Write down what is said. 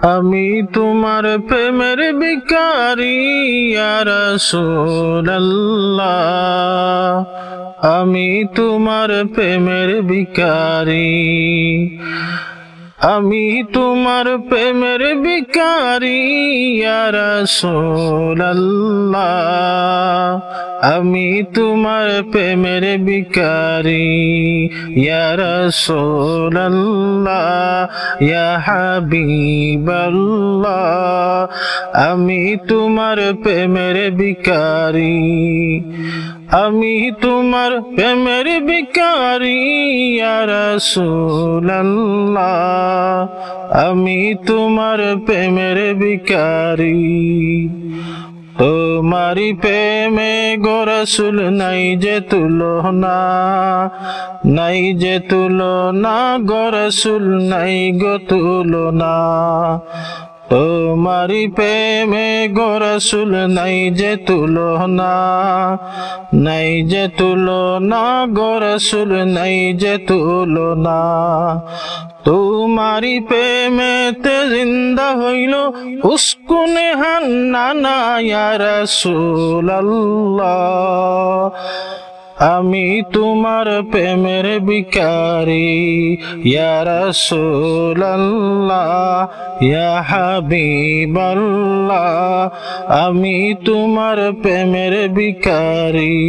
আমি তোমার প্রেমের ভিখারি ইয়া রাসূলুল্লাহ, আমি তোমার প্রেমের ভিখারি, আমি তোমার প্রেমের ভিখারি ইয়া রাসূলুল্লাহ, আমি তোমার প্রেমের ভিখারি ইয়া রাসূলুল্লাহ ইয়া হাবিবাল্লাহ, আমি তোমার প্রেমের ভিখারি, আমি তোমার প্রেমের ভিখারি ইয়া রাসূলুল্লাহ, আমি তোমার প্রেমের ভিখারি। তোমারি প্রেমে গো রাসূল নাই যে তুলনা, নাই যে তুলনা গো রাসূল, নাই গো তুলনা। তোমারি প্রেমে গো রাসূল নাই যে তুলনা, নাই যে তুলনা গো রাসূল, নাই যে তুলনা। তোমারি প্রেমেতে জিন্দা হইল উস্কুনে হান্নানা ইয়া রাসূলুল্লাহ, আমি তোমার প্রেমের ভিখারি ইয়া রাসূলুল্লাহ ইয়া হাবিবাল্লাহ, আমি তোমার প্রেমের ভিখারি।